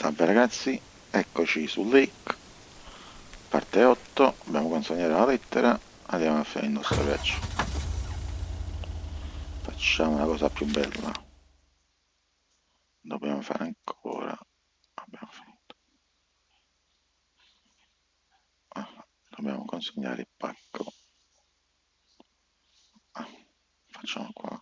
Salve ragazzi, eccoci su Lake, parte 8, dobbiamo consegnare la lettera, andiamo a fare il nostro viaggio. Facciamo una cosa più bella. Dobbiamo fare ancora. Abbiamo finito. Dobbiamo consegnare il pacco. Facciamo qua.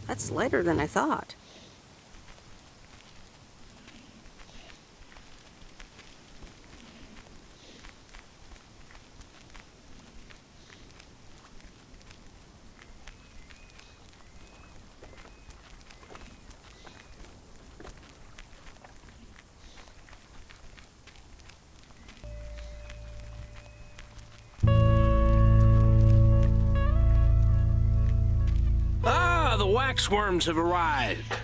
That's lighter than I thought. Ah, the waxworms have arrived.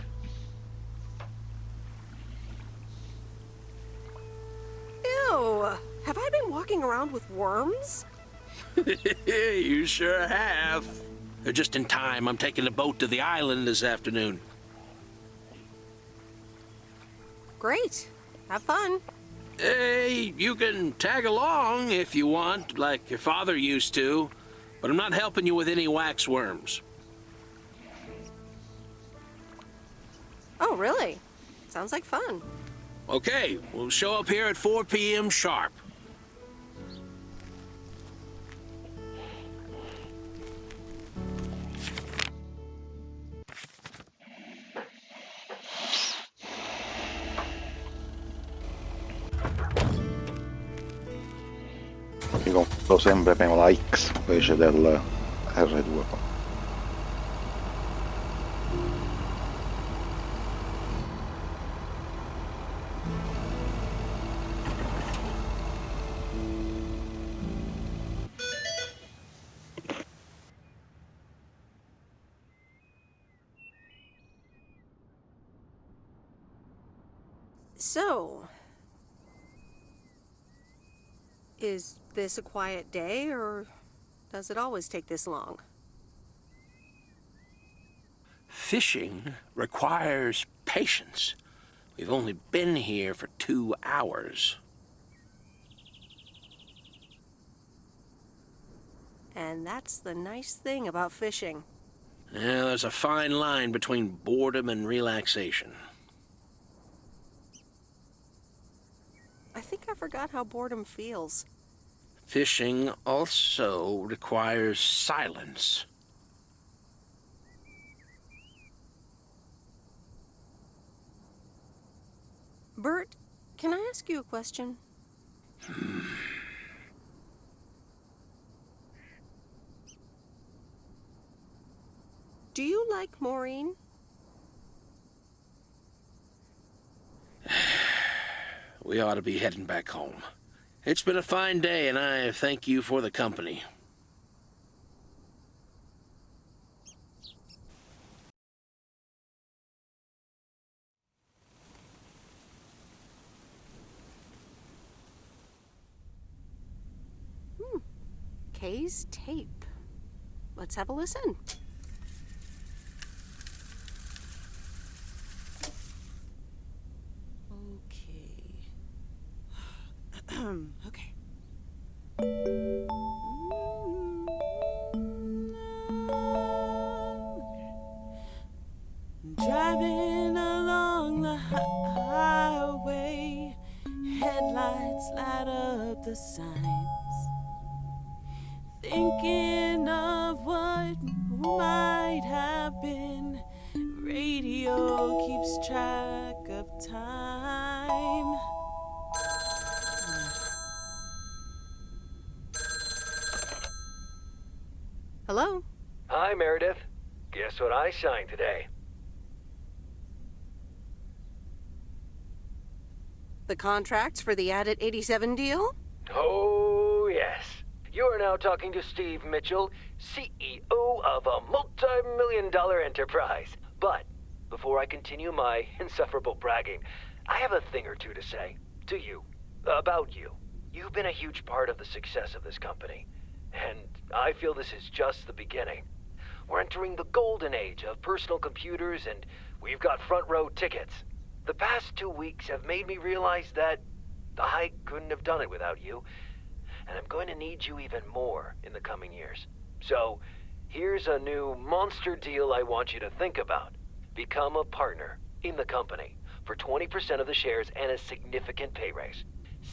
Ew! Have I been walking around with worms? You sure have. They're just in time. I'm taking the boat to the island this afternoon. Great. Have fun. Hey, you can tag along if you want, like your father used to, but I'm not helping you with any waxworms. Oh, really? Sounds like fun. Okay, we'll show up here at 4 p.m. sharp. Io compro sempre prima la X invece del R2. So, is this a quiet day, or does it always take this long? Fishing requires patience. We've only been here for 2 hours. And that's the nice thing about fishing. Yeah, there's a fine line between boredom and relaxation. I think I forgot how boredom feels. Fishing also requires silence. Bert, can I ask you a question? Do you like Maureen? We ought to be heading back home. It's been a fine day, and I thank you for the company. Kay's tape. Let's have a listen. Okay. Driving along the highway, headlights light up the signs, thinking of what might have been, keeps track of time. Hello? Hi, Meredith. Guess what I signed today? The contracts for the Addit 87 deal? Oh, yes. You are now talking to Steve Mitchell, CEO of a multi-million-dollar enterprise. But before I continue my insufferable bragging, I have a thing or two to say to you, about you. You've been a huge part of the success of this company, and I feel this is just the beginning. We're entering the golden age of personal computers, and we've got front row tickets. The past 2 weeks have made me realize that I couldn't have done it without you, and I'm going to need you even more in the coming years. So, here's a new monster deal I want you to think about. Become a partner in the company for 20% of the shares and a significant pay raise.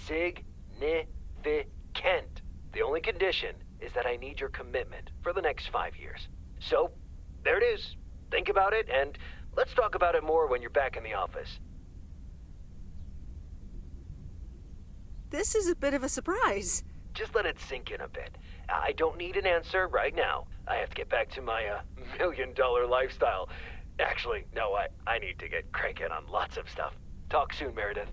Significant. The only condition is that I need your commitment for the next 5 years. So, there it is. Think about it, and let's talk about it more when you're back in the office. This is a bit of a surprise. Just let it sink in a bit. I don't need an answer right now. I have to get back to my million-dollar lifestyle. Actually, no, I need to get cranking on lots of stuff. Talk soon, Meredith.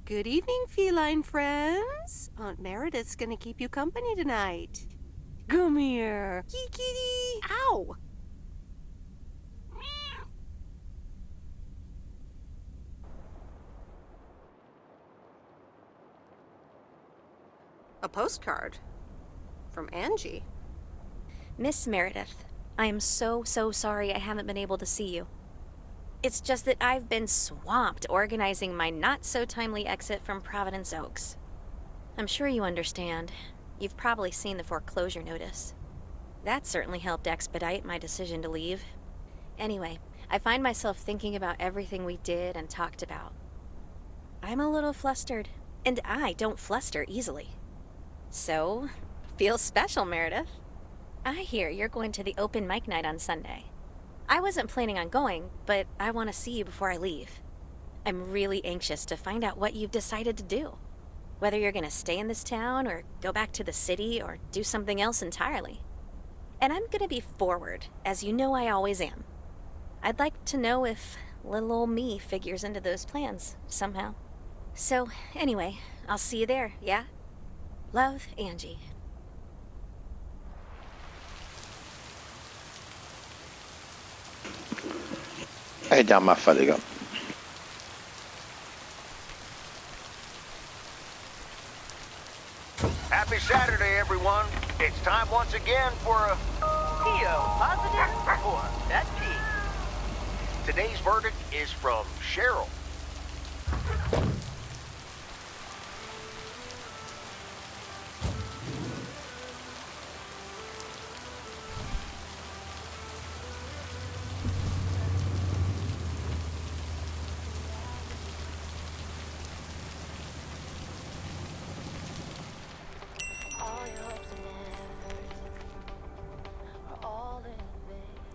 Good evening, feline friends. Aunt Meredith's gonna keep you company tonight. Come here. Kitty. Ow! A postcard from Angie. Miss Meredith, I am so sorry I haven't been able to see you. It's just that I've been swamped organizing my not-so-timely exit from Providence Oaks. I'm sure you understand. You've probably seen the foreclosure notice. That certainly helped expedite my decision to leave. Anyway, I find myself thinking about everything we did and talked about. I'm a little flustered, and I don't fluster easily. So, feel special, Meredith. I hear you're going to the open mic night on Sunday. I wasn't planning on going, but I want to see you before I leave. I'm really anxious to find out what you've decided to do. Whether you're going to stay in this town, or go back to the city, or do something else entirely. And I'm going to be forward, as you know I always am. I'd like to know if little old me figures into those plans, somehow. So, anyway, I'll see you there, yeah? Love, Angie. E già mi affatica. Happy Saturday, everyone. It's time once again for a PO, positive or that P. Today's verdict is from Cheryl.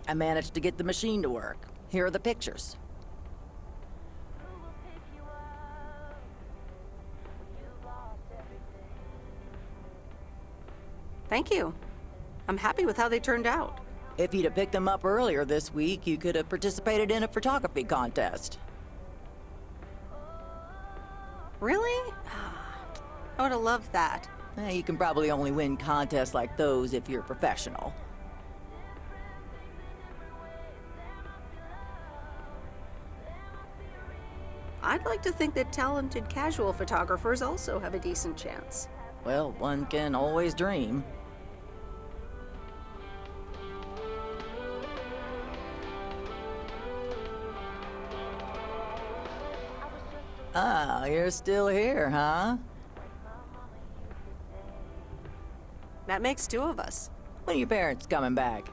I managed to get the machine to work. Here are the pictures. Thank you. I'm happy with how they turned out. If you'd have picked them up earlier this week, you could have participated in a photography contest. Really? I would have loved that. You can probably only win contests like those if you're a professional. I'd like to think that talented casual photographers also have a decent chance. Well, one can always dream. Ah, you're still here, huh? That makes two of us. When are your parents coming back?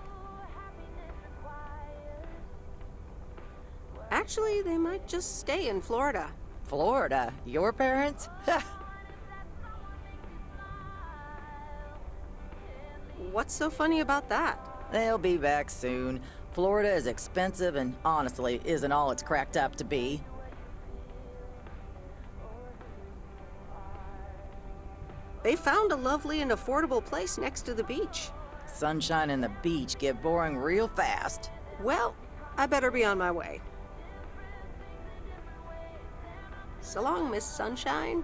Actually, they might just stay in Florida. Florida? Your parents? What's so funny about that? They'll be back soon. Florida is expensive and honestly isn't all it's cracked up to be. They found a lovely and affordable place next to the beach. Sunshine and the beach get boring real fast. Well, I better be on my way. So long, Miss Sunshine.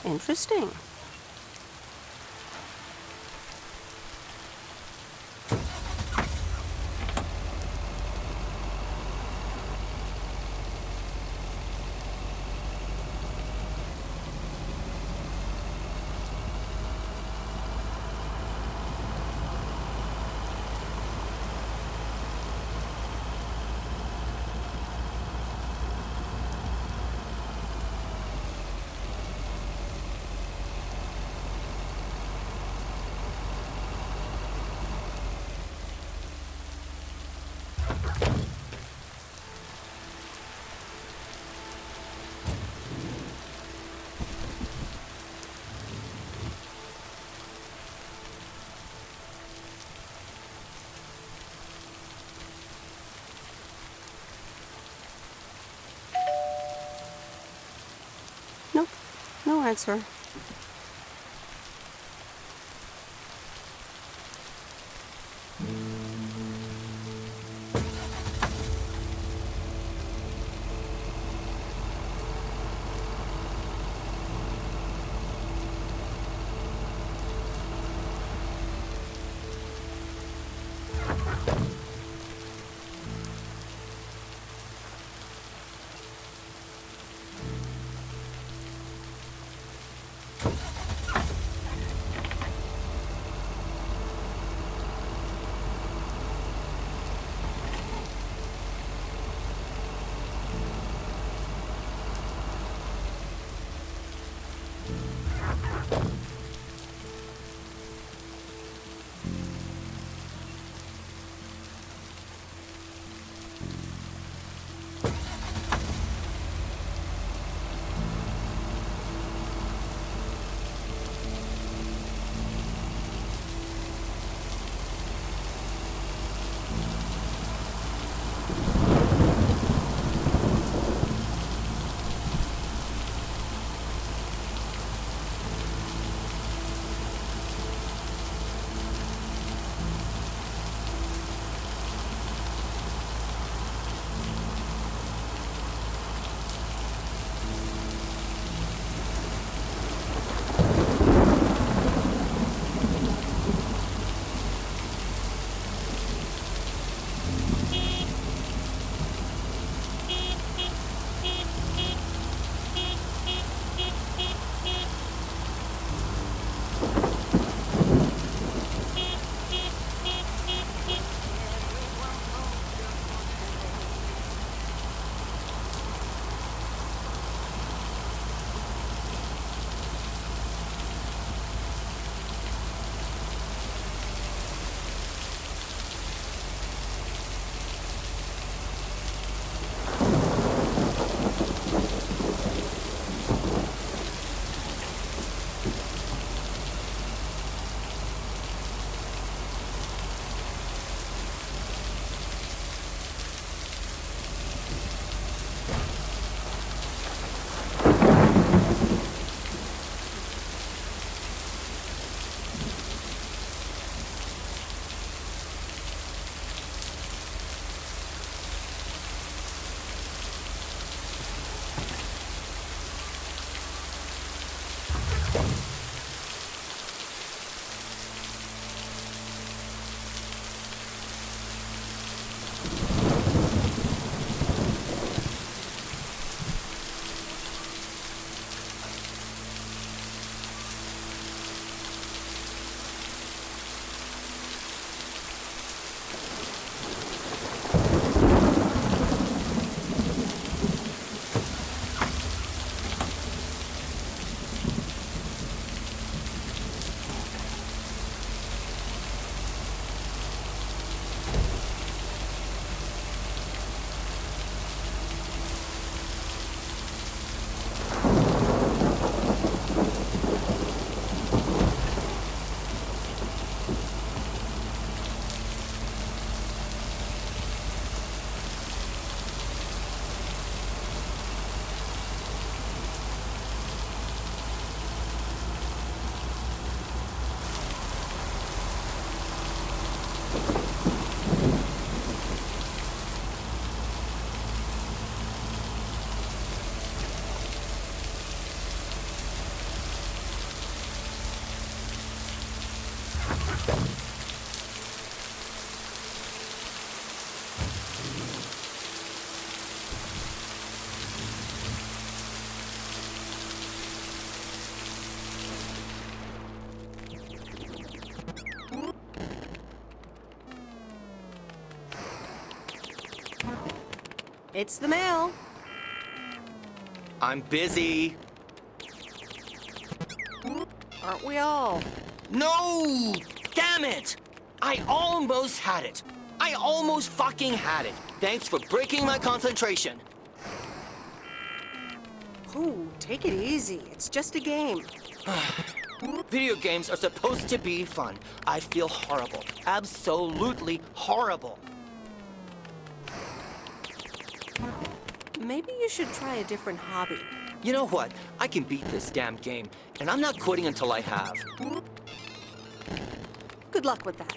Interesting. Nope, no answer. It's the mail. I'm busy. Aren't we all? No! Damn it! I almost had it. I almost fucking had it. Thanks for breaking my concentration. Ooh, take it easy. It's just a game. Video games are supposed to be fun. I feel horrible. Absolutely horrible. Maybe you should try a different hobby. You know what? I can beat this damn game, and I'm not quitting until I have. Good luck with that.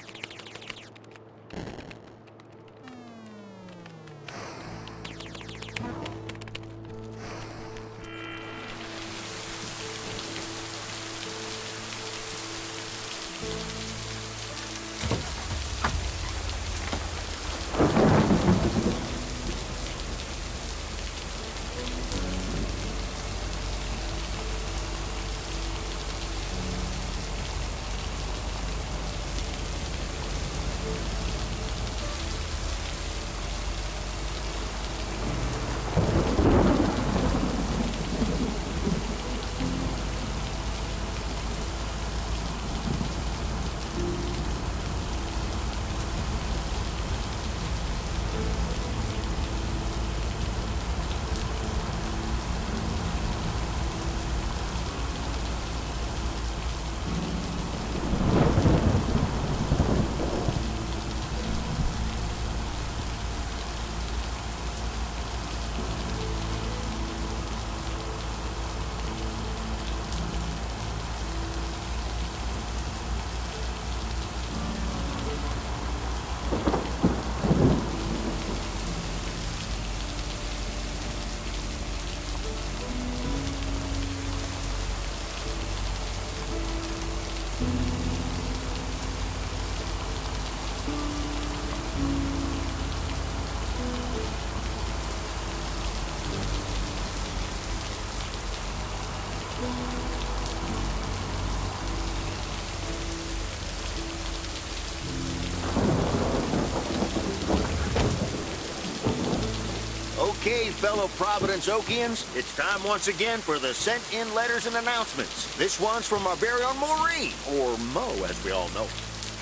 Okay, fellow Providence Okians, it's time once again for the sent-in letters and announcements. This one's from our very own Maureen, or Mo, as we all know.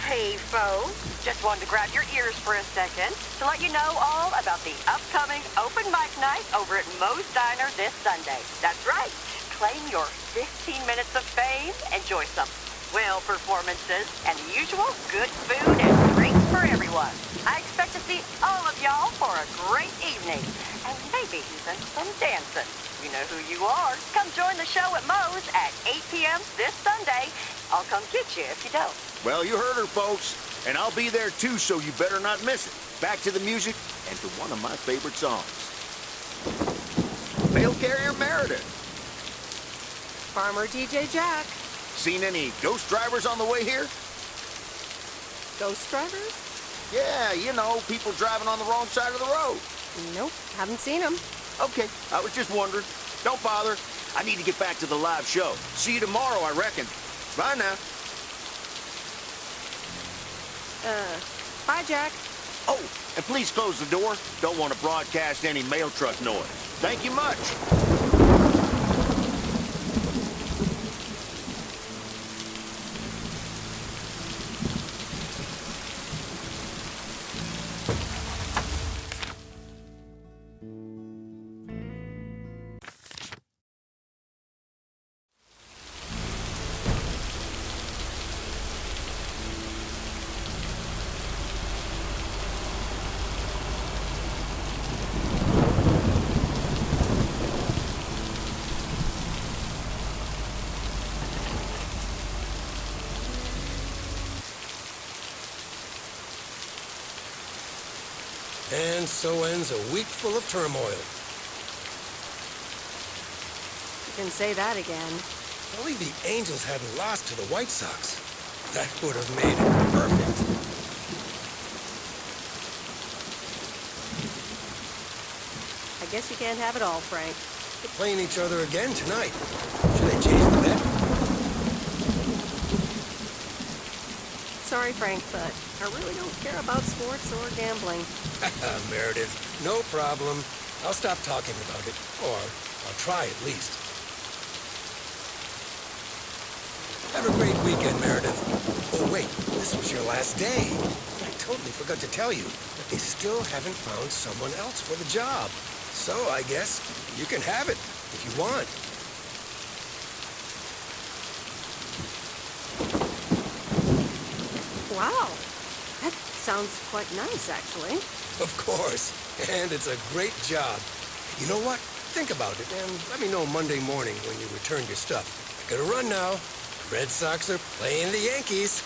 Hey, folks. Just wanted to grab your ears for a second to let you know all about the upcoming open mic night over at Moe's Diner this Sunday. That's right. Claim your 15 minutes of fame, enjoy some swell performances, and the usual good food and drinks for everyone. I expect to see all of y'all for a great evening, and maybe even some dancing. You know who you are. Come join the show at Moe's at 8 p.m. this Sunday. I'll come get you if you don't. Well, you heard her, folks, and I'll be there too, so you better not miss it. Back to the music and to one of my favorite songs. Mail Carrier Meredith. Farmer DJ Jack. Seen any ghost drivers on the way here? Ghost drivers? Yeah, you know, people driving on the wrong side of the road. Nope, haven't seen them. Okay, I was just wondering. Don't bother. I need to get back to the live show. See you tomorrow, I reckon. Bye now. Bye, Jack. Oh, and please close the door. Don't want to broadcast any mail truck noise. Thank you much. And so ends a week full of turmoil. You can say that again. If only the Angels hadn't lost to the White Sox. That would have made it perfect. I guess you can't have it all, Frank. They're playing each other again tonight. Should I change the bet? Sorry, Frank, but I really don't care about sports or gambling. Meredith, no problem. I'll stop talking about it, or I'll try at least. Have a great weekend, Meredith. Oh, wait, this was your last day. I totally forgot to tell you, but they still haven't found someone else for the job. So I guess you can have it if you want. Wow. That sounds quite nice, actually. Of course. And it's a great job. You know what? Think about it and let me know Monday morning when you return your stuff. I gotta run now. Red Sox are playing the Yankees.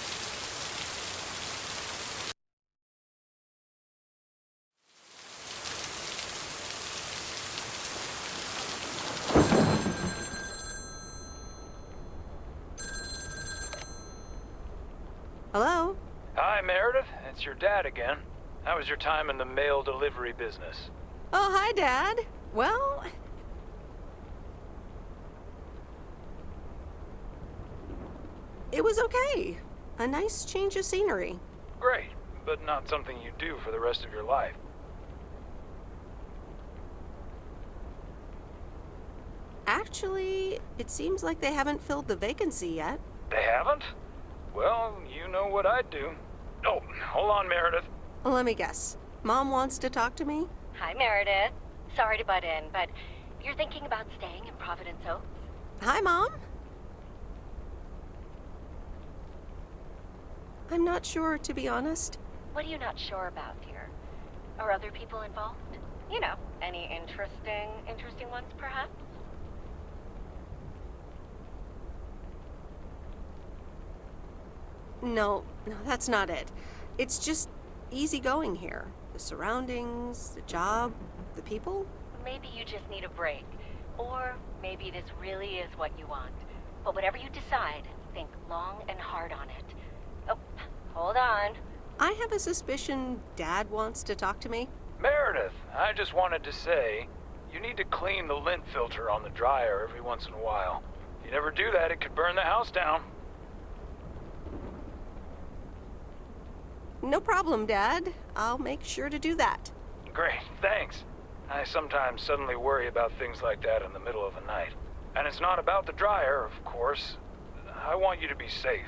Hello? Hi, Meredith. It's your dad again. How was your time in the mail delivery business? Oh, hi, Dad. Well, it was okay. A nice change of scenery. Great, but not something you do for the rest of your life. Actually, it seems like they haven't filled the vacancy yet. They haven't? Well, you know what I'd do. Oh, hold on, Meredith. Let me guess. Mom wants to talk to me? Hi, Meredith. Sorry to butt in, but you're thinking about staying in Providence Oaks? Hi, Mom. I'm not sure, to be honest. What are you not sure about here? Are other people involved? You know, any interesting ones, perhaps? No, that's not it. It's just easygoing here. The surroundings, the job, the people. Maybe you just need a break. Or maybe this really is what you want. But whatever you decide, think long and hard on it. Oh, hold on. I have a suspicion Dad wants to talk to me. Meredith, I just wanted to say, you need to clean the lint filter on the dryer every once in a while. If you never do that, it could burn the house down. No problem, Dad. I'll make sure to do that. Great, thanks. I sometimes suddenly worry about things like that in the middle of the night. And it's not about the dryer, of course. I want you to be safe.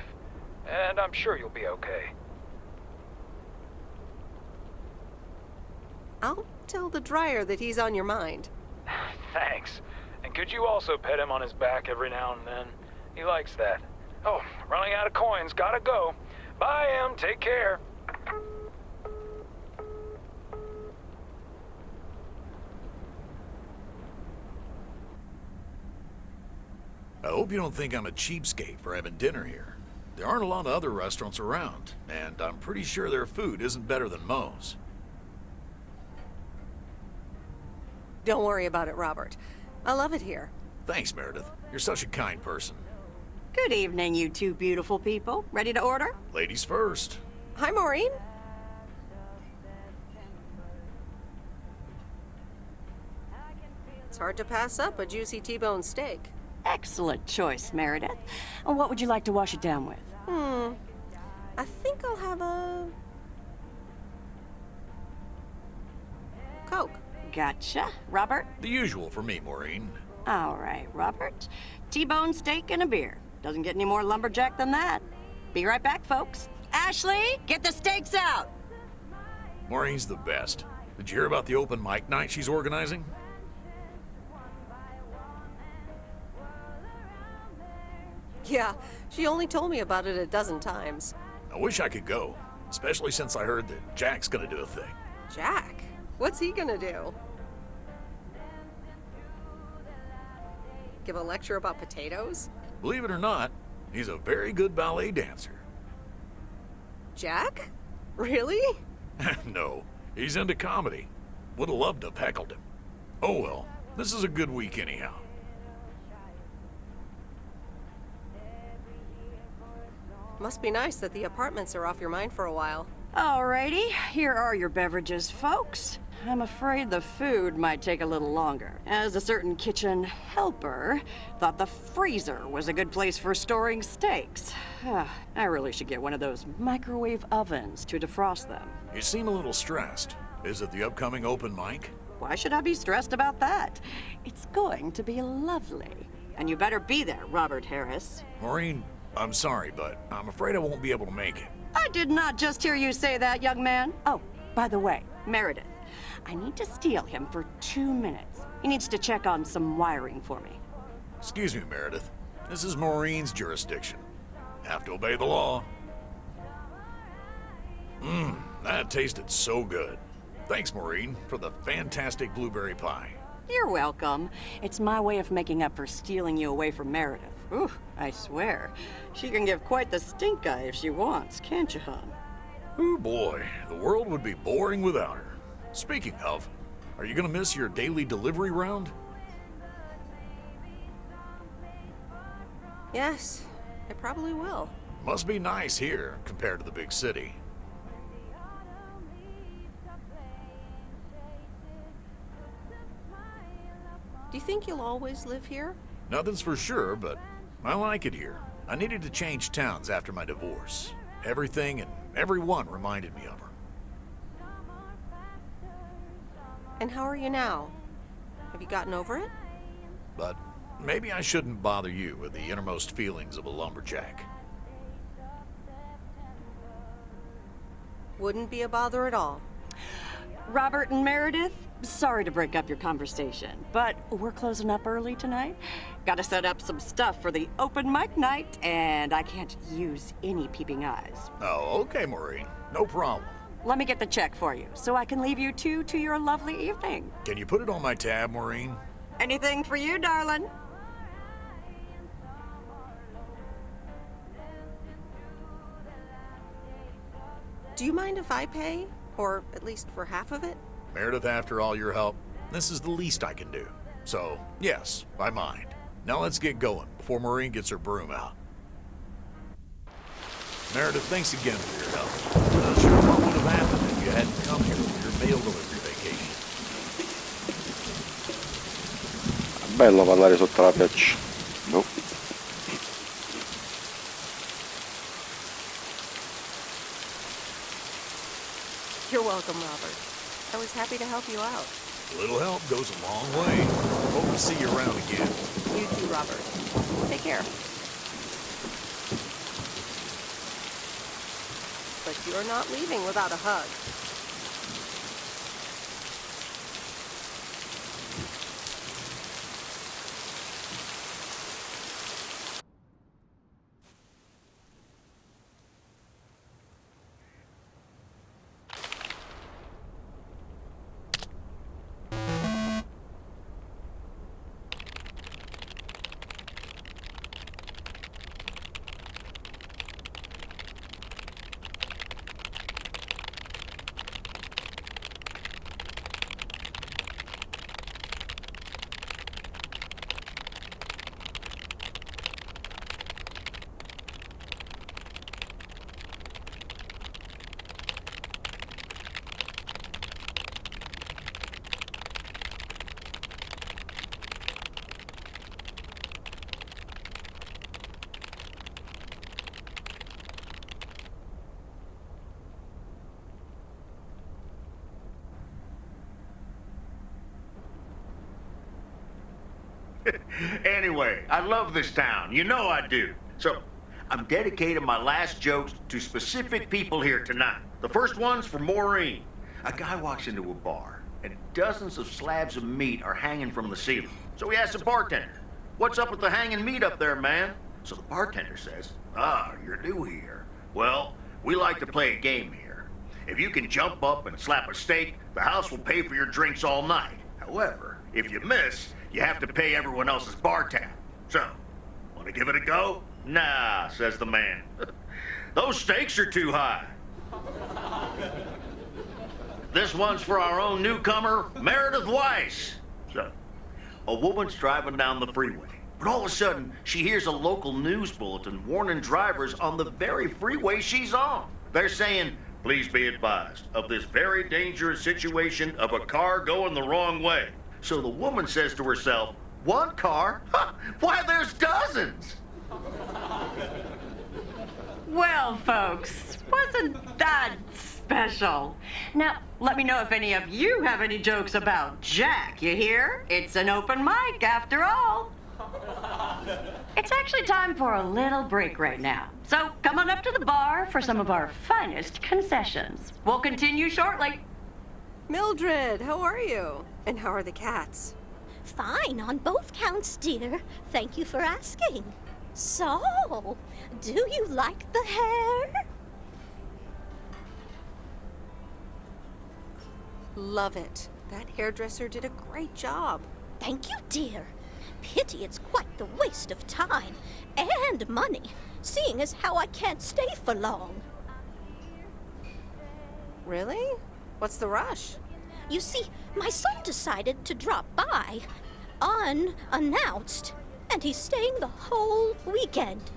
And I'm sure you'll be okay. I'll tell the dryer that he's on your mind. Thanks. And could you also pet him on his back every now and then? He likes that. Oh, running out of coins. Gotta go. Bye, Em. Take care. I hope you don't think I'm a cheapskate for having dinner here. There aren't a lot of other restaurants around, and I'm pretty sure their food isn't better than Moe's. Don't worry about it, Robert. I love it here. Thanks, Meredith. You're such a kind person. Good evening, you two beautiful people. Ready to order? Ladies first. Hi, Maureen. It's hard to pass up a juicy T-bone steak. Excellent choice, Meredith. And what would you like to wash it down with? I think I'll have a Coke. Gotcha. Robert? The usual for me, Maureen. All right, Robert. T-bone steak and a beer. Doesn't get any more lumberjack than that. Be right back, folks. Ashley, get the steaks out! Maureen's the best. Did you hear about the open mic night she's organizing? Yeah, she only told me about it a dozen times. I wish I could go, especially since I heard that Jack's gonna do a thing. Jack? What's he gonna do? Give a lecture about potatoes? Believe it or not, he's a very good ballet dancer. Jack? Really? No, he's into comedy. Would have loved to have heckled him. Oh well, this is a good week anyhow. Must be nice that the apartments are off your mind for a while. Alrighty, here are your beverages, folks. I'm afraid the food might take a little longer, as a certain kitchen helper thought the freezer was a good place for storing steaks. I really should get one of those microwave ovens to defrost them. You seem a little stressed. Is it the upcoming open mic? Why should I be stressed about that? It's going to be lovely. And you better be there, Robert Harris. Maureen, I'm sorry, but I'm afraid I won't be able to make it. I did not just hear you say that, young man. Oh, by the way, Meredith, I need to steal him for 2 minutes. He needs to check on some wiring for me. Excuse me, Meredith. This is Maureen's jurisdiction. Have to obey the law. That tasted so good. Thanks, Maureen, for the fantastic blueberry pie. You're welcome. It's my way of making up for stealing you away from Meredith. Ooh, I swear. She can give quite the stink eye if she wants, can't you, hon? Oh boy, the world would be boring without her. Speaking of, are you gonna miss your daily delivery round? Yes, I probably will. Must be nice here compared to the big city. Do you think you'll always live here? Nothing's for sure, but I like it here. I needed to change towns after my divorce. Everything and everyone reminded me of her. And how are you now? Have you gotten over it? But maybe I shouldn't bother you with the innermost feelings of a lumberjack. Wouldn't be a bother at all. Robert and Meredith, sorry to break up your conversation, but we're closing up early tonight. Gotta set up some stuff for the open mic night, and I can't use any peeping eyes. Oh, okay, Maureen. No problem. Let me get the check for you, so I can leave you two to your lovely evening. Can you put it on my tab, Maureen? Anything for you, darling. Do you mind if I pay? Or at least for half of it? Meredith, after all your help, this is the least I can do. So, yes, I mind. Now let's get going before Maureen gets her broom out. Meredith, thanks again for your help. I'm not sure what would have happened if you hadn't come here for your mail delivery vacation. Bello parlare sotto la pioggia. Boh. You're welcome, Robert. I was happy to help you out. A little help goes a long way. Hope to see you around again. You too, Robert. Take care. But you're not leaving without a hug. Anyway, I love this town. You know I do. So, I'm dedicating my last jokes to specific people here tonight. The first one's for Maureen. A guy walks into a bar, and dozens of slabs of meat are hanging from the ceiling. So he asks the bartender, "What's up with the hanging meat up there, man?" So the bartender says, "Ah, you're new here. Well, we like to play a game here. If you can jump up and slap a steak, the house will pay for your drinks all night. However, if you miss, you have to pay everyone else's bar tab. So, want to give it a go?" "Nah," says the man. "Those stakes are too high." This one's for our own newcomer, Meredith Weiss. So, a woman's driving down the freeway, but all of a sudden, she hears a local news bulletin warning drivers on the very freeway she's on. They're saying, "Please be advised of this very dangerous situation of a car going the wrong way." So the woman says to herself, "One car? Huh, why, there's dozens!" Well, folks, wasn't that special. Now, let me know if any of you have any jokes about Jack, you hear? It's an open mic after all. It's actually time for a little break right now. So come on up to the bar for some of our finest concessions. We'll continue shortly. Mildred, how are you? And how are the cats? Fine on both counts, dear. Thank you for asking. So, do you like the hair? Love it. That hairdresser did a great job. Thank you, dear. Pity it's quite the waste of time and money, seeing as how I can't stay for long. Really? What's the rush? You see, my son decided to drop by, unannounced, and he's staying the whole weekend.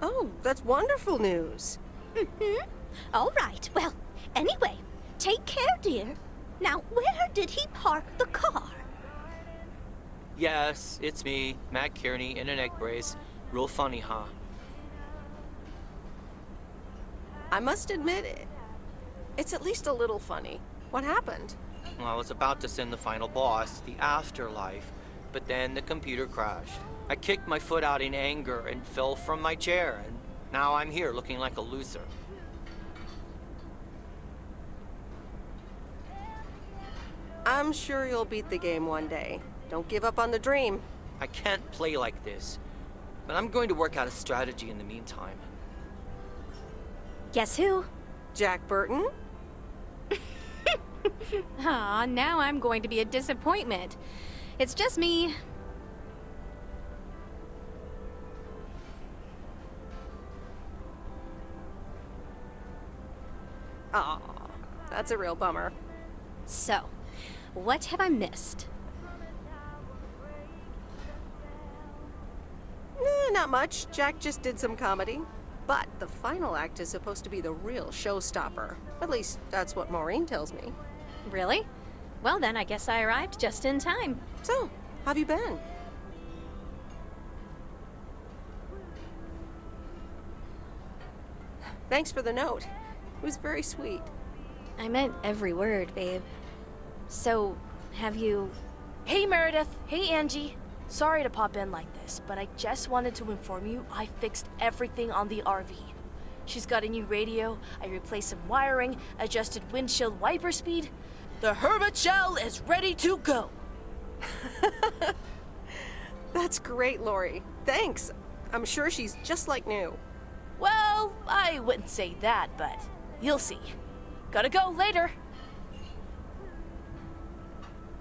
Oh, that's wonderful news. Mm-hmm. All right, well, anyway, take care, dear. Now, where did he park the car? Yes, it's me, Matt Kearney, in an egg brace. Real funny, huh? I must admit, it's at least a little funny. What happened? Well, I was about to send the final boss, the afterlife, but then the computer crashed. I kicked my foot out in anger and fell from my chair, and now I'm here looking like a loser. I'm sure you'll beat the game one day. Don't give up on the dream. I can't play like this, but I'm going to work out a strategy in the meantime. Guess who? Jack Burton? Aw, now I'm going to be a disappointment. It's just me. Aw, that's a real bummer. So, what have I missed? Not much. Jack just did some comedy. But the final act is supposed to be the real showstopper. At least, that's what Maureen tells me. Really? Well, then I guess I arrived just in time. So, how have you been? Thanks for the note. It was very sweet. I meant every word, babe. So, have you... Hey, Meredith. Hey, Angie. Sorry to pop in like this, but I just wanted to inform you I fixed everything on the RV. She's got a new radio, I replaced some wiring, adjusted windshield wiper speed. The Hermit Shell is ready to go. That's great, Lori. Thanks. I'm sure she's just like new. Well, I wouldn't say that, but you'll see. Gotta go later.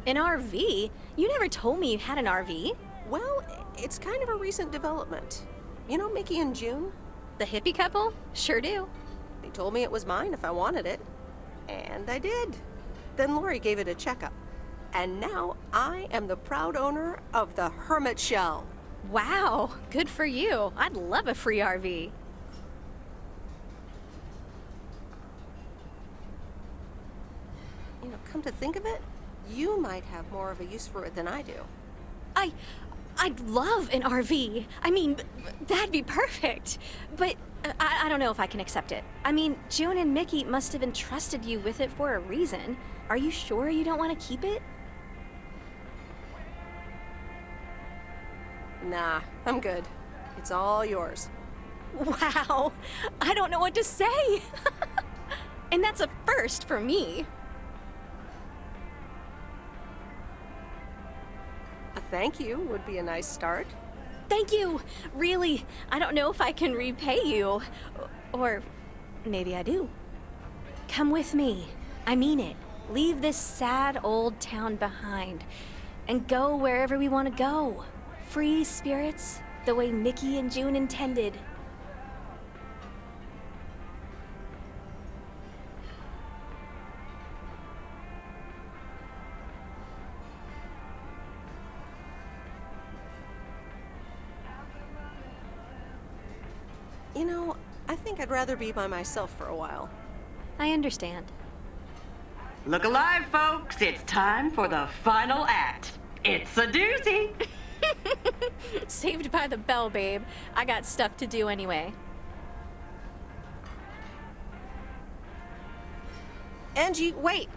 An RV? You never told me you had an RV. Well, it's kind of a recent development. You know Mickey and June? The hippie couple? Sure do. They told me it was mine if I wanted it. And I did. Then Lori gave it a checkup. And now I am the proud owner of the Hermit Shell. Wow, good for you. I'd love a free RV. You know, come to think of it, you might have more of a use for it than I do. I'd love an RV. I mean, that'd be perfect. But I don't know if I can accept it. I mean, June and Mickey must have entrusted you with it for a reason. Are you sure you don't want to keep it? Nah, I'm good. It's all yours. Wow, I don't know what to say. And that's a first for me. A thank you would be a nice start. Thank you. Really, I don't know if I can repay you. Or maybe I do. Come with me. I mean it. Leave this sad old town behind and go wherever we want to go. Free spirits, the way Mickey and June intended. You know, I think I'd rather be by myself for a while. I understand. Look alive, folks. It's time for the final act. It's a doozy. Saved by the bell, babe. I got stuff to do anyway. Angie, wait!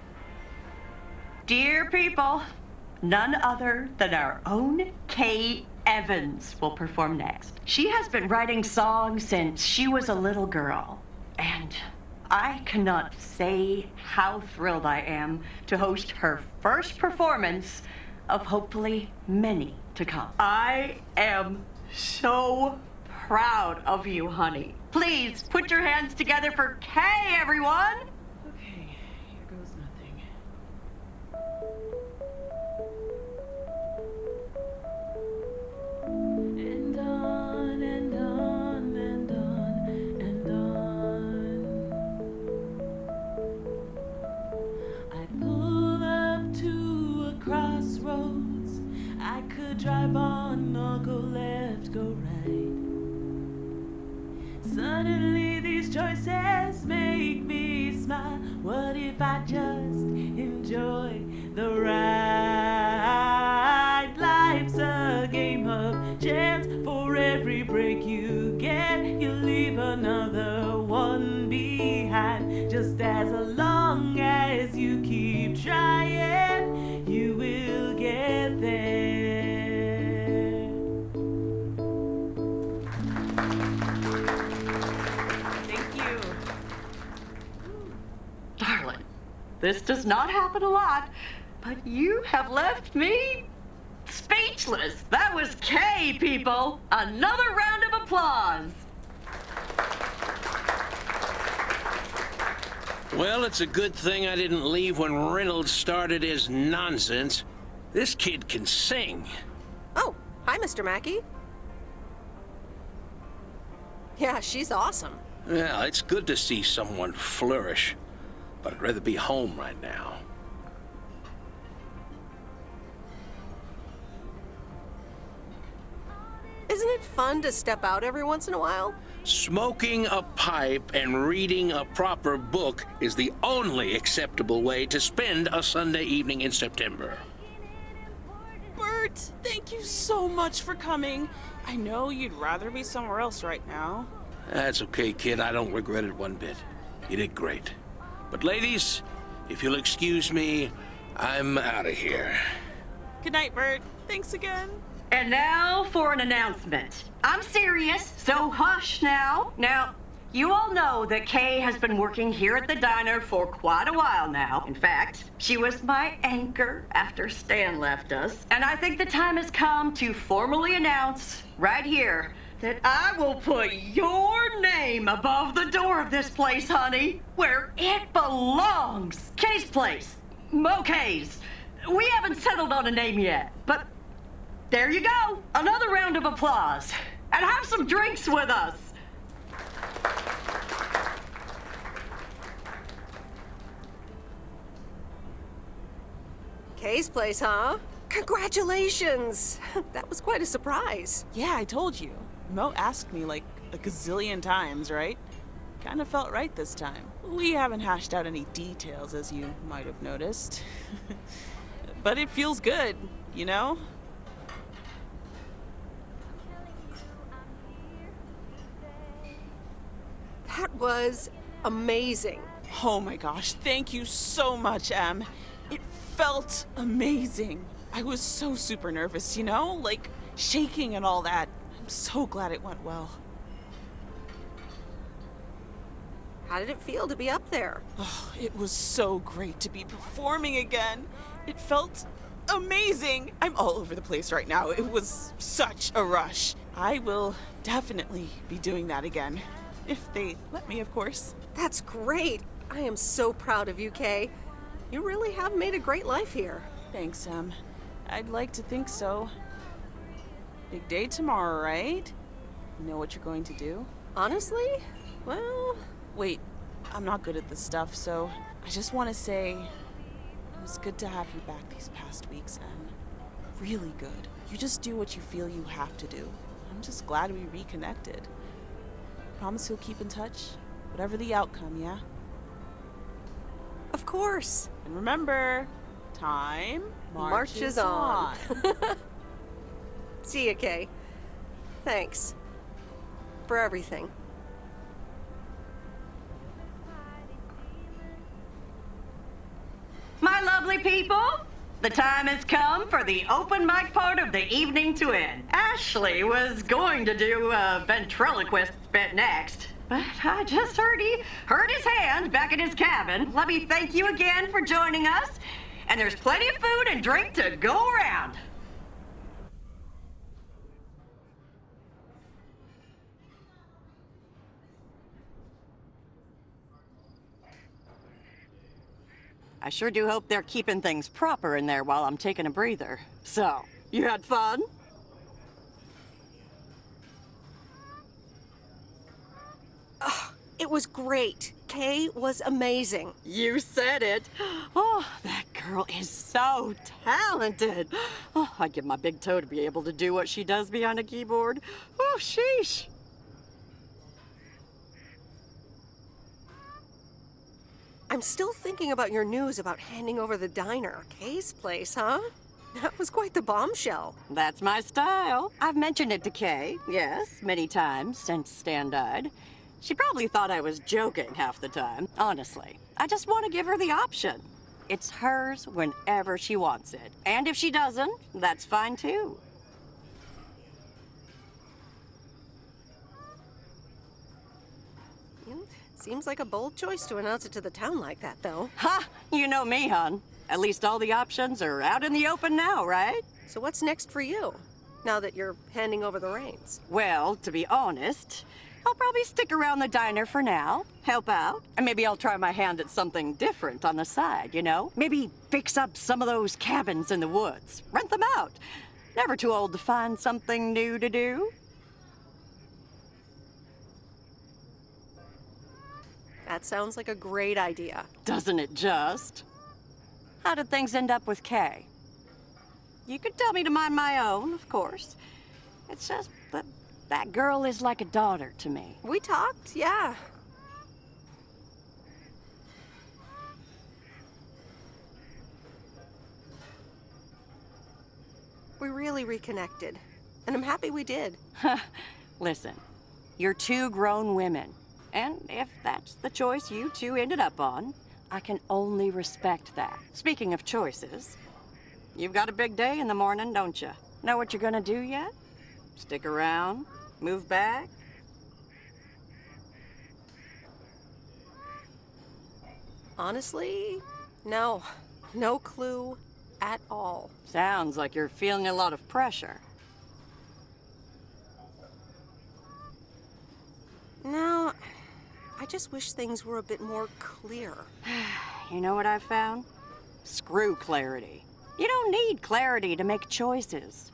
Dear people, none other than our own Kay Evans will perform next. She has been writing songs since she was a little girl, and I cannot say how thrilled I am to host her first performance of hopefully many to come. I am so proud of you, honey. Please put your hands together for Kay, everyone! Okay, here goes nothing. And on and on and on and on. I pull up to a crossroads. I could drive on or go left, go right. Suddenly these choices make me smile. What if I just enjoy the ride? Life's a game of chance. For every break you get, you leave another one behind. Just as long as you keep trying, you will get there. Thank you. Darling, this does not happen a lot, but you have left me speechless. That was Kay, people. Another round of applause. Well, it's a good thing I didn't leave when Reynolds started his nonsense. This kid can sing. Oh, hi, Mr. Mackey. Yeah, she's awesome. Well, it's good to see someone flourish, but I'd rather be home right now. Isn't it fun to step out every once in a while? Smoking a pipe and reading a proper book is the only acceptable way to spend a Sunday evening in September. Bert, thank you so much for coming. I know you'd rather be somewhere else right now. That's okay, kid. I don't regret it one bit. You did great. But ladies, if you'll excuse me, I'm out of here. Good night, Bert. Thanks again. And now for an announcement. I'm serious, so hush now. Now, you all know that Kay has been working here at the diner for quite a while now. In fact, she was my anchor after Stan left us. And I think the time has come to formally announce right here that I will put your name above the door of this place, honey, where it belongs. Kay's Place. Mo Kay's. We haven't settled on a name yet, but there you go. Another round of applause. And have some drinks with us. Kay's Place, huh? Congratulations! That was quite a surprise. Yeah, I told you. Mo asked me like a gazillion times, right? Kinda felt right this time. We haven't hashed out any details, as you might have noticed. But it feels good, you know? That was amazing. Oh my gosh, thank you so much, Em. It felt amazing. I was so super nervous, you know? Like, shaking and all that. I'm so glad it went well. How did it feel to be up there? Oh, it was so great to be performing again. It felt amazing. I'm all over the place right now. It was such a rush. I will definitely be doing that again. If they let me, of course. That's great. I am so proud of you, Kay. You really have made a great life here. Thanks, Em. I'd like to think so. Big day tomorrow, right? You know what you're going to do? Honestly? Well... Wait, I'm not good at this stuff, so I just want to say it was good to have you back these past weeks, Em. Really good. You just do what you feel you have to do. I'm just glad we reconnected. Promise you'll keep in touch, whatever the outcome, yeah? Of course. And remember, time marches on. See ya, Kay. Thanks. For everything. my lovely people. The time has come for the open mic part of the evening to end. Ashley was going to do a ventriloquist bit next, but I just heard he hurt his hand back in his cabin. Let me thank you again for joining us. And there's plenty of food and drink to go around. I sure do hope they're keeping things proper in there while I'm taking a breather. So, you had fun? It was great. Kay was amazing. You said it. Oh, that girl is so talented. Oh, I'd give my big toe to be able to do what she does behind a keyboard. Oh, sheesh. I'm still thinking about your news about handing over the diner. Kay's place, huh? That was quite the bombshell. That's my style. I've mentioned it to Kay, yes, many times since Stan died. She probably thought I was joking half the time, honestly. I just want to give her the option. It's hers whenever she wants it. And if she doesn't, that's fine too. Seems like a bold choice to announce it to the town like that, though. Ha! You know me, hon. At least all the options are out in the open now, right? So what's next for you, now that you're handing over the reins? Well, to be honest, I'll probably stick around the diner for now, help out, and maybe I'll try my hand at something different on the side, you know? Maybe fix up some of those cabins in the woods, rent them out. Never too old to find something new to do. That sounds like a great idea. Doesn't it just? How did things end up with Kay? You could tell me to mind my own, of course. It's just that girl is like a daughter to me. We talked, yeah. We really reconnected, and I'm happy we did. Listen, you're two grown women, and if that's the choice you two ended up on, I can only respect that. Speaking of choices, you've got a big day in the morning, don't you? Know what you're gonna do yet? Stick around? Move back? Honestly, no. No clue at all. Sounds like you're feeling a lot of pressure. No, I just wish things were a bit more clear. You know what I've found? Screw clarity. You don't need clarity to make choices.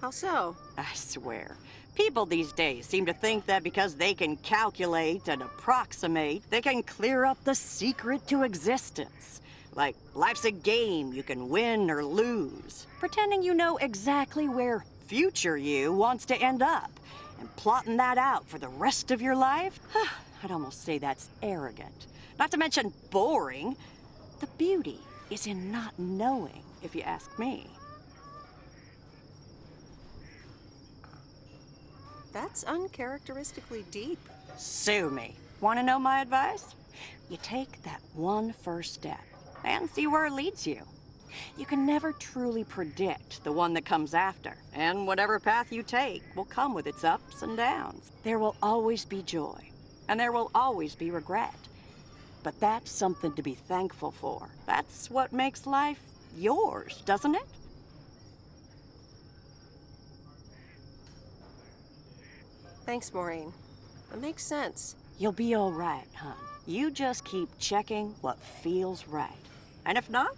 How so? I swear, people these days seem to think that because they can calculate and approximate, they can clear up the secret to existence. Like life's a game you can win or lose. Pretending you know exactly where future you wants to end up. And plotting that out for the rest of your life? I'd almost say that's arrogant. Not to mention boring. The beauty is in not knowing, if you ask me. That's uncharacteristically deep. Sue me. Want to know my advice? You take that one first step and see where it leads you. You can never truly predict the one that comes after, and whatever path you take will come with its ups and downs. There will always be joy, and there will always be regret. But that's something to be thankful for. That's what makes life yours, doesn't it? Thanks, Maureen. That makes sense. You'll be all right, hon. You just keep checking what feels right. And if not,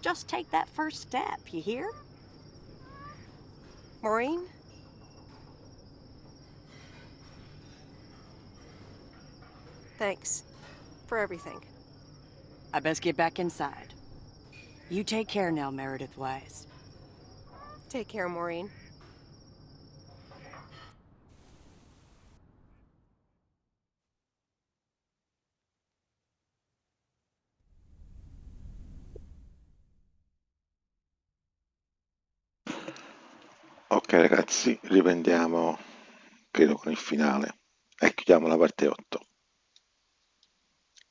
just take that first step, you hear? Maureen? Thanks for everything. I best get back inside. You take care now, Meredith Wise. Take care, Maureen. Ok ragazzi, riprendiamo credo con il finale e chiudiamo la parte 8.